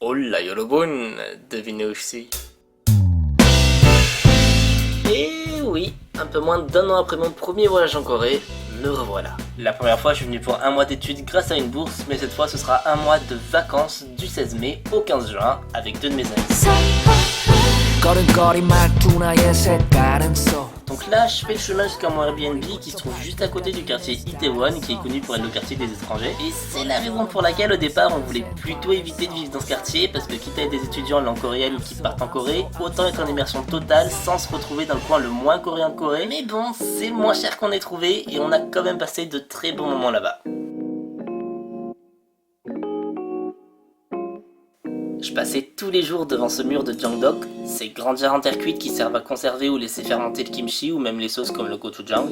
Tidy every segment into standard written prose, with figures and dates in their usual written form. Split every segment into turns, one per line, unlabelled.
Hola Yorobun, devinez où je suis. Et oui, un peu moins d'1 an après mon premier voyage en Corée, me revoilà. La première fois je suis venu pour un mois d'études grâce à une bourse, mais cette fois ce sera un mois de vacances du 16 mai au 15 juin avec 2 de mes amis. Donc là, je fais le chemin jusqu'à mon Airbnb qui se trouve juste à côté du quartier Itaewon, qui est connu pour être le quartier des étrangers. Et c'est la raison pour laquelle au départ on voulait plutôt éviter de vivre dans ce quartier, parce que quitte à être des étudiants en langue coréenne qui partent en Corée, autant être en immersion totale sans se retrouver dans le coin le moins coréen de Corée. Mais bon, c'est le moins cher qu'on ait trouvé et on a quand même passé de très bons moments là-bas. Je passais tous les jours devant ce mur de Jeongdeok, ces grandes jarres en terre cuite qui servent à conserver ou laisser fermenter le kimchi ou même les sauces comme le gochujang.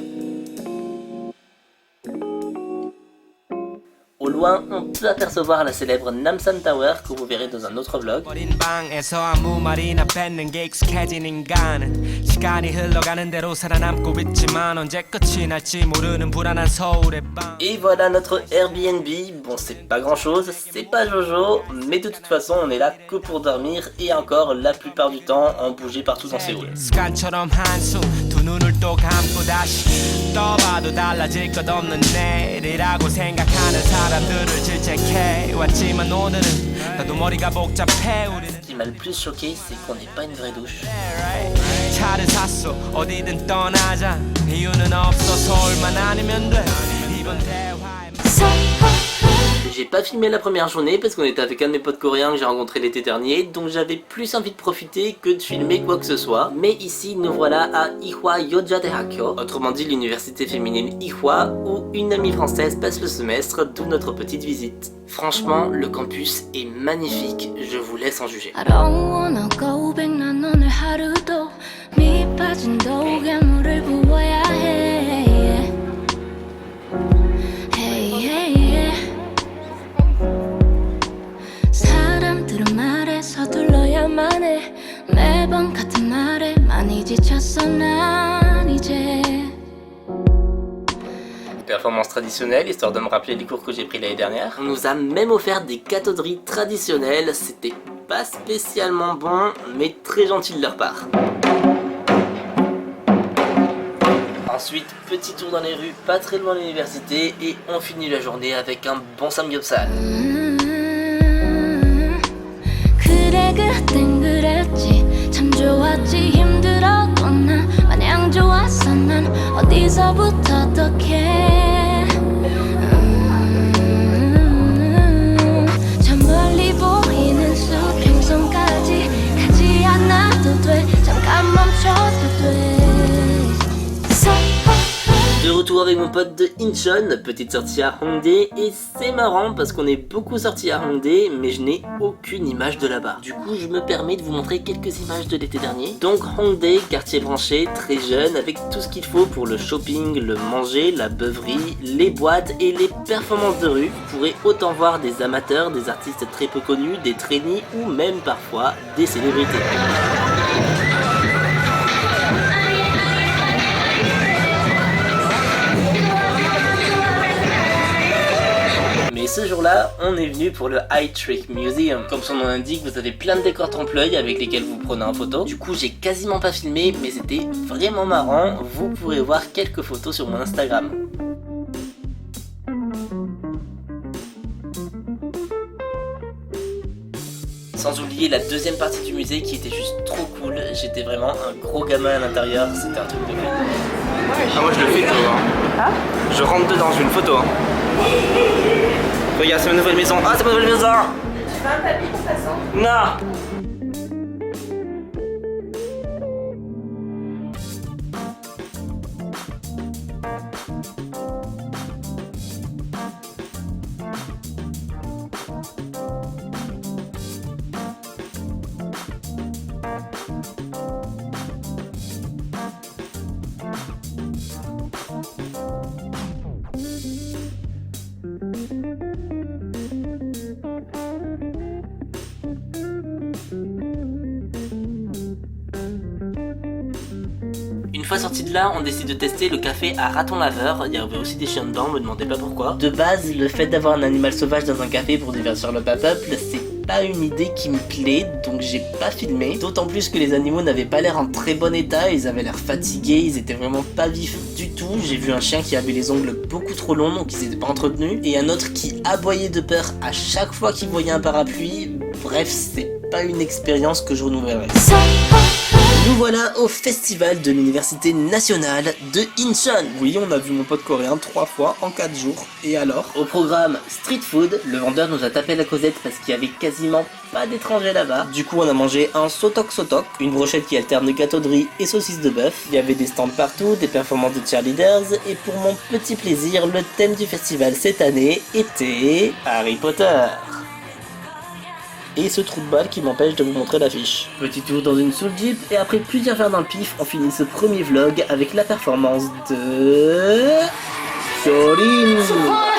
Au loin, on peut apercevoir la célèbre Namsan Tower que vous verrez dans un autre vlog. Et voilà notre Airbnb. Bon, c'est pas grand chose, c'est pas Jojo, mais de toute façon, on est là que pour dormir et encore la plupart du temps, on bougeait partout dans Séoul. Ce qui m'a le plus choqué, c'est qu'on n'ait pas une vraie douche. J'ai pas filmé la première journée parce qu'on était avec un de mes potes coréens que j'ai rencontré l'été dernier, donc j'avais plus envie de profiter que de filmer quoi que ce soit. Mais ici, nous voilà à Ihwa Yeonjadaehakyo, autrement dit l'université féminine Ihwa, où une amie française passe le semestre, d'où notre petite visite. Franchement, le campus est magnifique, je vous laisse en juger. Performance traditionnelle, histoire de me rappeler les cours que j'ai pris l'année dernière. On nous a même offert des gâteaux de riz traditionnels, c'était pas spécialement bon, mais très gentil de leur part. Ensuite, petit tour dans les rues, pas très loin de l'université, et on finit la journée avec un bon samgyeopsal. De retour avec mon pote de Incheon, petite sortie à Hongdae, et c'est marrant parce qu'on est beaucoup sortis à Hongdae, mais je n'ai aucune image de là-bas. Du coup, je me permets de vous montrer quelques images de l'été dernier. Donc Hongdae, quartier branché, très jeune, avec tout ce qu'il faut pour le shopping, le manger, la beuverie, les boîtes et les performances de rue. Vous pourrez autant voir des amateurs, des artistes très peu connus, des trainees ou même parfois des célébrités. Mais ce jour-là, on est venu pour le Eye Trick Museum. Comme son nom l'indique, vous avez plein de décors trompe-l'œil avec lesquels vous prenez en photo. Du coup, j'ai quasiment pas filmé, mais c'était vraiment marrant. Vous pourrez voir quelques photos sur mon Instagram. Sans oublier la deuxième partie du musée qui était juste trop cool. J'étais vraiment un gros gamin à l'intérieur, c'était un truc de fou. Ah, moi je le fais tout, hein. Ah, je rentre dedans, je fais une photo. Hein. Regarde, c'est ma nouvelle maison. Ah, c'est ma nouvelle maison.
Tu veux un tapis pour passant?
Non. Une fois sorti de là, on décide de tester le café à raton laveur. Il y avait aussi des chiens dedans, me demandez pas pourquoi. De base, le fait d'avoir un animal sauvage dans un café pour divertir le peuple, c'est pas une idée qui me plaît, donc j'ai pas filmé. D'autant plus que les animaux n'avaient pas l'air en très bon état, ils avaient l'air fatigués, ils étaient vraiment pas vifs du tout. J'ai vu un chien qui avait les ongles beaucoup trop longs, donc ils étaient pas entretenus, et un autre qui aboyait de peur à chaque fois qu'il voyait un parapluie. Bref, c'est pas une expérience que je renouvellerai. Nous voilà au festival de l'université nationale de Incheon. Oui, on a vu mon pote coréen 3 fois en 4 jours. Et alors? Au programme street food, le vendeur nous a tapé la causette parce qu'il y avait quasiment pas d'étrangers là-bas. Du coup, on a mangé un sotok sotok, une brochette qui alterne gâteau de riz et saucisse de bœuf. Il y avait des stands partout, des performances de cheerleaders, et pour mon petit plaisir, le thème du festival cette année était Harry Potter. Et ce trou de balle qui m'empêche de vous montrer l'affiche. Petit tour dans une soul jeep, et après plusieurs verres dans le pif, on finit ce premier vlog avec la performance de... Sorin.